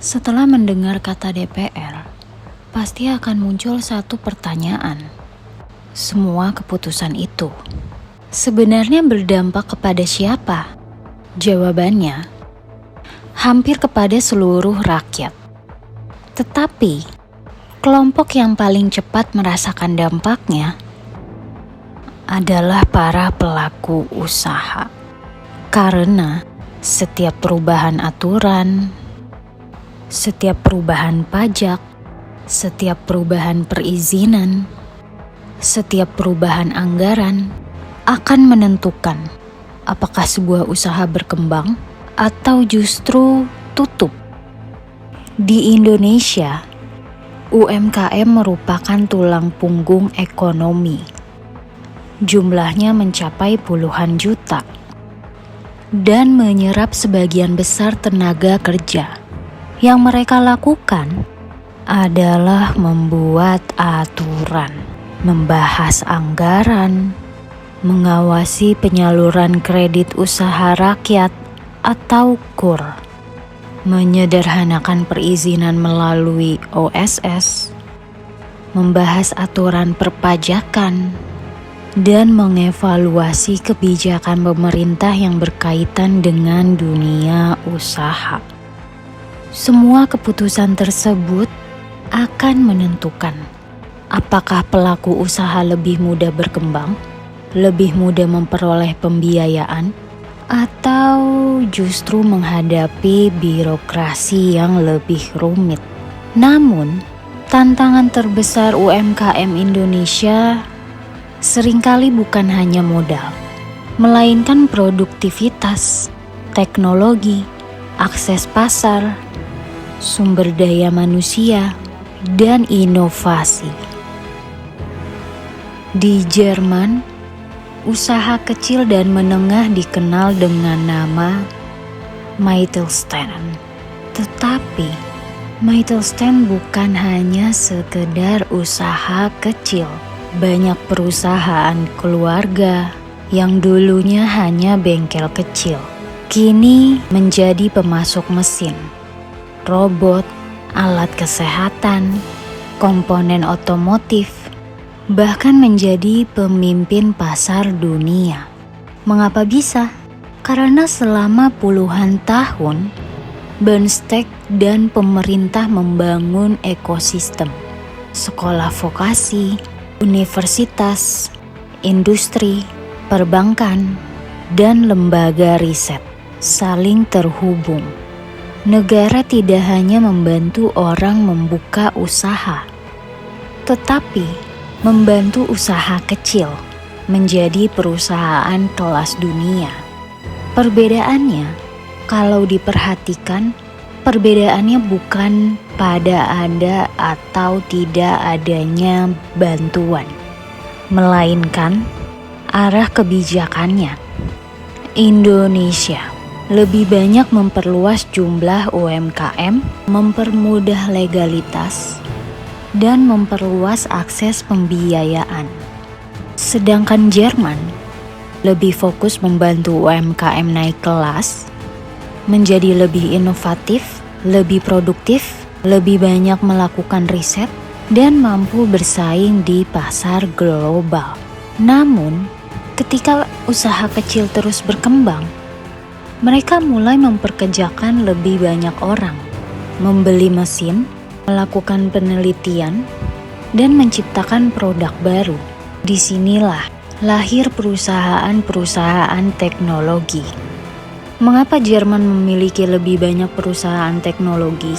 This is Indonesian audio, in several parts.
Setelah mendengar kata DPR, pasti akan muncul satu pertanyaan. Semua keputusan itu sebenarnya berdampak kepada siapa? Jawabannya, hampir kepada seluruh rakyat. Tetapi, kelompok yang paling cepat merasakan dampaknya adalah para pelaku usaha. Karena setiap perubahan aturan, setiap perubahan pajak, setiap perubahan perizinan, setiap perubahan anggaran akan menentukan apakah sebuah usaha berkembang atau justru tutup. Di Indonesia, UMKM merupakan tulang punggung ekonomi. Jumlahnya mencapai puluhan juta dan menyerap sebagian besar tenaga kerja. Yang mereka lakukan adalah membuat aturan, membahas anggaran, mengawasi penyaluran kredit usaha rakyat atau KUR, menyederhanakan perizinan melalui OSS, membahas aturan perpajakan, dan mengevaluasi kebijakan pemerintah yang berkaitan dengan dunia usaha. Semua keputusan tersebut akan menentukan apakah pelaku usaha lebih mudah berkembang, lebih mudah memperoleh pembiayaan, atau justru menghadapi birokrasi yang lebih rumit. Namun, tantangan terbesar UMKM Indonesia seringkali bukan hanya modal, melainkan produktivitas, teknologi, akses pasar, sumber daya manusia, dan inovasi. Di Jerman, usaha kecil dan menengah dikenal dengan nama Mittelstand. Tetapi, Mittelstand bukan hanya sekedar usaha kecil. Banyak perusahaan keluarga yang dulunya hanya bengkel kecil, kini menjadi pemasok mesin, robot, alat kesehatan, komponen otomotif, bahkan menjadi pemimpin pasar dunia. Mengapa bisa? Karena selama puluhan tahun, BANSTEC dan pemerintah membangun ekosistem, sekolah vokasi, universitas, industri, perbankan, dan lembaga riset saling terhubung. Negara tidak hanya membantu orang membuka usaha, tetapi membantu usaha kecil menjadi perusahaan kelas dunia. Perbedaannya, kalau diperhatikan, perbedaannya bukan pada ada atau tidak adanya bantuan, melainkan arah kebijakannya. Indonesia lebih banyak memperluas jumlah UMKM, mempermudah legalitas, dan memperluas akses pembiayaan. Sedangkan Jerman lebih fokus membantu UMKM naik kelas, menjadi lebih inovatif, lebih produktif, lebih banyak melakukan riset, dan mampu bersaing di pasar global. Namun, ketika usaha kecil terus berkembang, mereka mulai memperkerjakan lebih banyak orang, membeli mesin, melakukan penelitian, dan menciptakan produk baru. Disinilah lahir perusahaan-perusahaan teknologi. Mengapa Jerman memiliki lebih banyak perusahaan teknologi?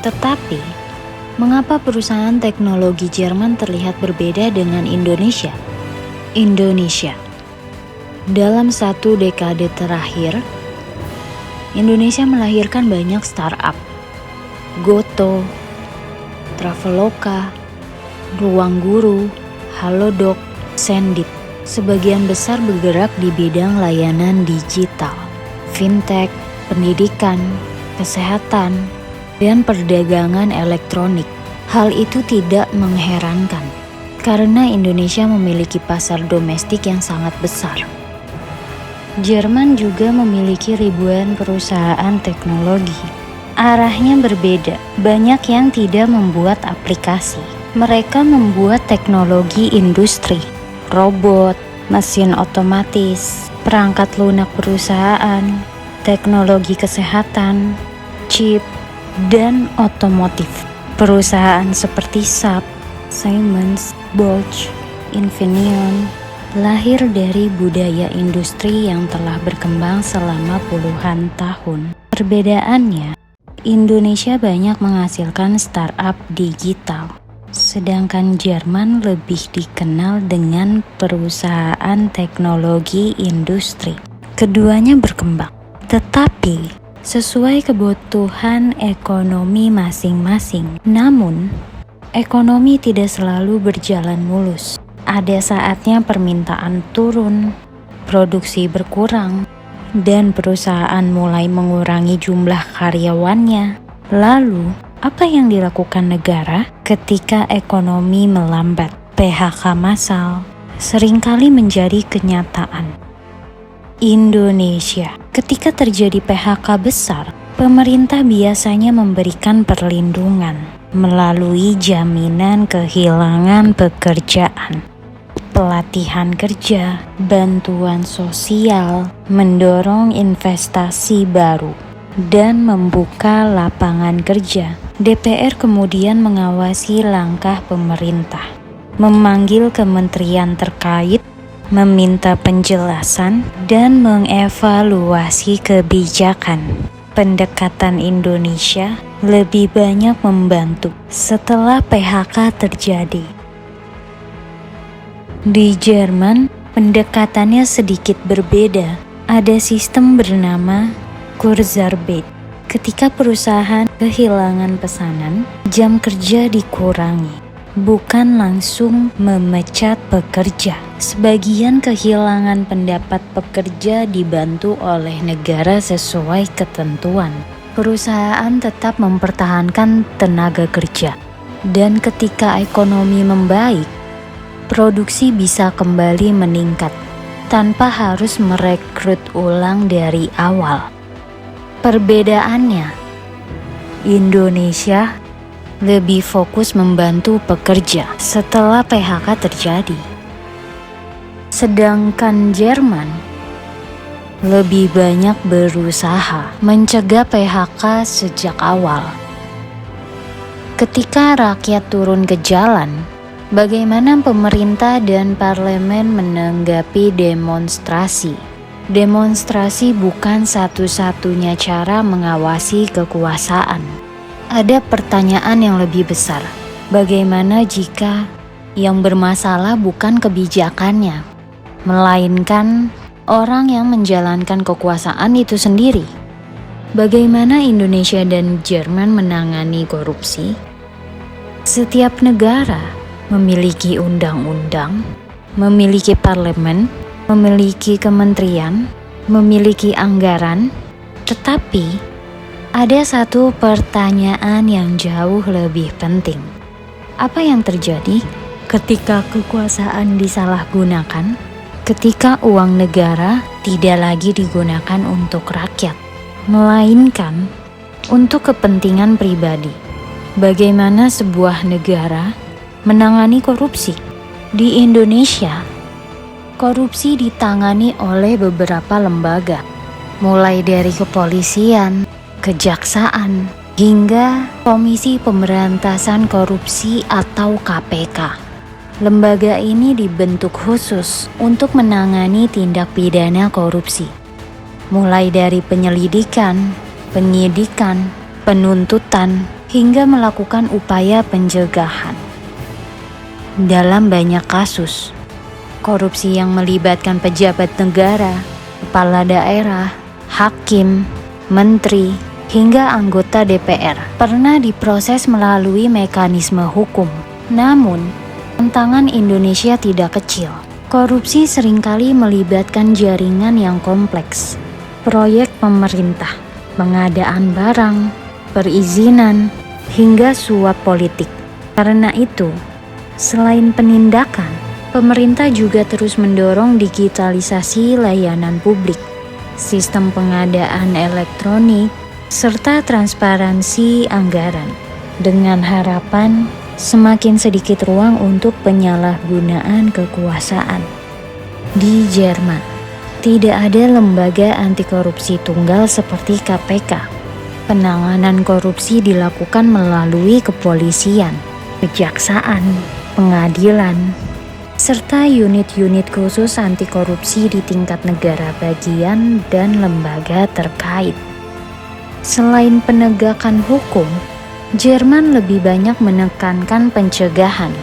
Tetapi, mengapa perusahaan teknologi Jerman terlihat berbeda dengan Indonesia? Indonesia. Dalam satu dekade terakhir, Indonesia melahirkan banyak startup. Goto, Traveloka, Ruang Guru, Halodoc, Sendit. Sebagian besar bergerak di bidang layanan digital, fintech, pendidikan, kesehatan, dan perdagangan elektronik. Hal itu tidak mengherankan, karena Indonesia memiliki pasar domestik yang sangat besar. Jerman juga memiliki ribuan perusahaan teknologi. arahnya berbeda. Banyak yang tidak membuat aplikasi. Mereka membuat teknologi industri, robot, mesin otomatis, perangkat lunak perusahaan, teknologi kesehatan, chip, dan otomotif. Perusahaan seperti Sharp, Siemens, Bosch, Infineon lahir dari budaya industri yang telah berkembang selama puluhan tahun. Perbedaannya, Indonesia banyak menghasilkan startup digital, sedangkan Jerman lebih dikenal dengan perusahaan teknologi industri. Keduanya berkembang, tetapi sesuai kebutuhan ekonomi masing-masing. Namun, ekonomi tidak selalu berjalan mulus. Ada saatnya permintaan turun, produksi berkurang, dan perusahaan mulai mengurangi jumlah karyawannya. Lalu, apa yang dilakukan negara ketika ekonomi melambat? PHK massal seringkali menjadi kenyataan. Indonesia, ketika terjadi PHK besar, pemerintah biasanya memberikan perlindungan melalui jaminan kehilangan pekerjaan, pelatihan kerja, bantuan sosial, mendorong investasi baru, dan membuka lapangan kerja. DPR kemudian mengawasi langkah pemerintah, memanggil kementerian terkait, meminta penjelasan, dan mengevaluasi kebijakan. Pendekatan Indonesia lebih banyak membantu setelah PHK terjadi. Di Jerman, pendekatannya sedikit berbeda. Ada sistem bernama Kurzarbeit. Ketika perusahaan kehilangan pesanan, jam kerja dikurangi, bukan langsung memecat pekerja. Sebagian kehilangan pendapat pekerja dibantu oleh negara sesuai ketentuan. Perusahaan tetap mempertahankan tenaga kerja, dan ketika ekonomi membaik, produksi bisa kembali meningkat tanpa harus merekrut ulang dari awal. Perbedaannya, Indonesia lebih fokus membantu pekerja setelah PHK terjadi. Sedangkan Jerman lebih banyak berusaha mencegah PHK sejak awal. Ketika rakyat turun ke jalan, bagaimana pemerintah dan parlemen menanggapi demonstrasi? Demonstrasi bukan satu-satunya cara mengawasi kekuasaan. Ada pertanyaan yang lebih besar. Bagaimana jika yang bermasalah bukan kebijakannya, melainkan orang yang menjalankan kekuasaan itu sendiri? Bagaimana Indonesia dan Jerman menangani korupsi? Setiap negara memiliki undang-undang, memiliki parlemen, memiliki kementerian, memiliki anggaran, tetapi ada satu pertanyaan yang jauh lebih penting. Apa yang terjadi ketika kekuasaan disalahgunakan? Ketika uang negara tidak lagi digunakan untuk rakyat, melainkan untuk kepentingan pribadi. Bagaimana sebuah negara menangani korupsi? Di Indonesia, korupsi ditangani oleh beberapa lembaga, mulai dari kepolisian, kejaksaan, hingga Komisi Pemberantasan Korupsi atau KPK. Lembaga ini dibentuk khusus untuk menangani tindak pidana korupsi, mulai dari penyelidikan, penyidikan, penuntutan, hingga melakukan upaya pencegahan. Dalam banyak kasus, korupsi yang melibatkan pejabat negara, kepala daerah, hakim, menteri, hingga anggota DPR pernah diproses melalui mekanisme hukum. Namun, tantangan Indonesia tidak kecil. Korupsi seringkali melibatkan jaringan yang kompleks, proyek pemerintah, pengadaan barang, perizinan, hingga suap politik. Karena itu, selain penindakan, pemerintah juga terus mendorong digitalisasi layanan publik, sistem pengadaan elektronik, serta transparansi anggaran, dengan harapan semakin sedikit ruang untuk penyalahgunaan kekuasaan. Di Jerman, tidak ada lembaga anti korupsi tunggal seperti KPK. Penanganan korupsi dilakukan melalui kepolisian, kejaksaan, pengadilan, serta unit-unit khusus anti korupsi di tingkat negara bagian dan lembaga terkait. Selain penegakan hukum, Jerman lebih banyak menekankan pencegahan.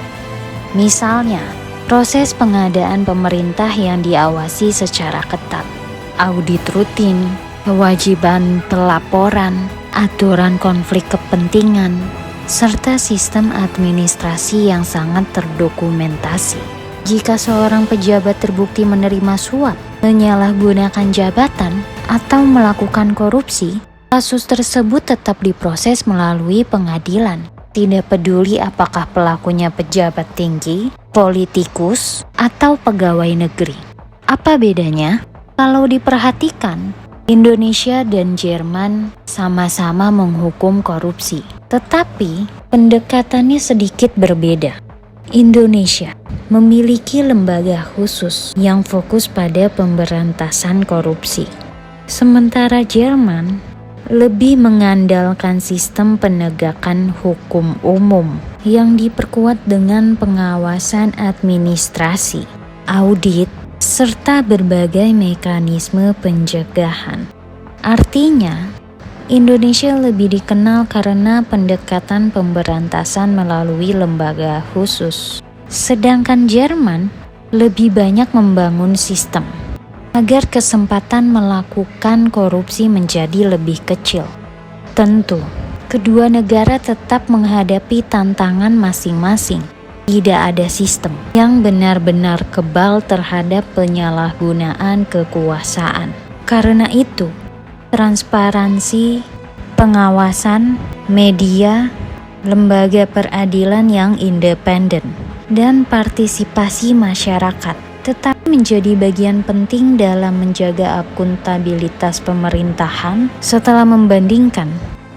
Misalnya, proses pengadaan pemerintah yang diawasi secara ketat, audit rutin, kewajiban pelaporan, aturan konflik kepentingan, serta sistem administrasi yang sangat terdokumentasi. Jika seorang pejabat terbukti menerima suap, menyalahgunakan jabatan, atau melakukan korupsi, kasus tersebut tetap diproses melalui pengadilan. Tidak peduli apakah pelakunya pejabat tinggi, politikus, atau pegawai negeri. Apa bedanya? Kalau diperhatikan, Indonesia dan Jerman sama-sama menghukum korupsi, tetapi pendekatannya sedikit berbeda. Indonesia memiliki lembaga khusus yang fokus pada pemberantasan korupsi, sementara Jerman lebih mengandalkan sistem penegakan hukum umum yang diperkuat dengan pengawasan administrasi, audit, serta berbagai mekanisme pencegahan. Artinya, Indonesia lebih dikenal karena pendekatan pemberantasan melalui lembaga khusus, sedangkan Jerman lebih banyak membangun sistem agar kesempatan melakukan korupsi menjadi lebih kecil. Tentu, kedua negara tetap menghadapi tantangan masing-masing. Tidak ada sistem yang benar-benar kebal terhadap penyalahgunaan kekuasaan. Karena itu, transparansi, pengawasan, media, lembaga peradilan yang independen, dan partisipasi masyarakat tetap menjadi bagian penting dalam menjaga akuntabilitas pemerintahan setelah membandingkan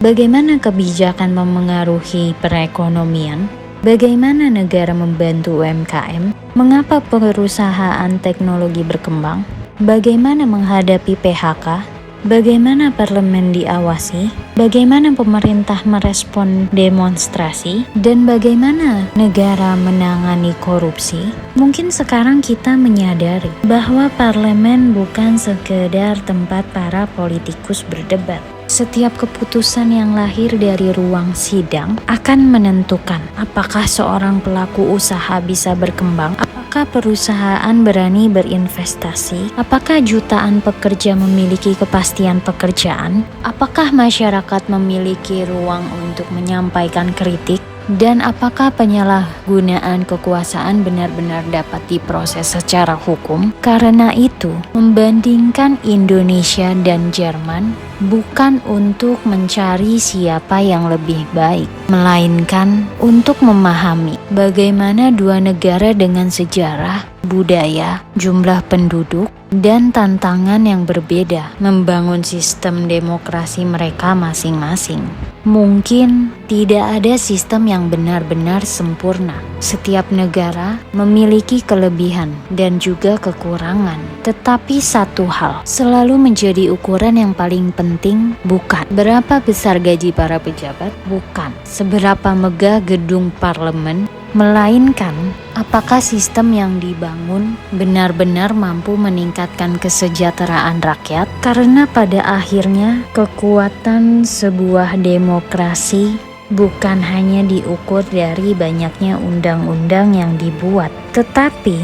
bagaimana kebijakan memengaruhi perekonomian, bagaimana negara membantu UMKM, mengapa perusahaan teknologi berkembang, bagaimana menghadapi PHK, bagaimana parlemen diawasi, bagaimana pemerintah merespon demonstrasi, dan bagaimana negara menangani korupsi. Mungkin sekarang kita menyadari bahwa parlemen bukan sekedar tempat para politikus berdebat. Setiap keputusan yang lahir dari ruang sidang akan menentukan apakah seorang pelaku usaha bisa berkembang, apakah perusahaan berani berinvestasi, apakah jutaan pekerja memiliki kepastian pekerjaan, apakah masyarakat memiliki ruang untuk menyampaikan kritik, dan apakah penyalahgunaan kekuasaan benar-benar dapat diproses secara hukum. Karena itu, membandingkan Indonesia dan Jerman bukan untuk mencari siapa yang lebih baik, melainkan untuk memahami bagaimana dua negara dengan sejarah, budaya, jumlah penduduk, dan tantangan yang berbeda membangun sistem demokrasi mereka masing-masing. Mungkin tidak ada sistem yang benar-benar sempurna. Setiap negara memiliki kelebihan dan juga kekurangan. Tetapi satu hal selalu menjadi ukuran yang paling penting, bukan berapa besar gaji para pejabat, bukan seberapa megah gedung parlemen, melainkan apakah sistem yang dibangun benar-benar mampu meningkatkan kesejahteraan rakyat. Karena pada akhirnya kekuatan sebuah demokrasi bukan hanya diukur dari banyaknya undang-undang yang dibuat, tetapi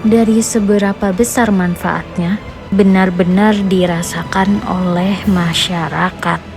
dari seberapa besar manfaatnya benar-benar dirasakan oleh masyarakat.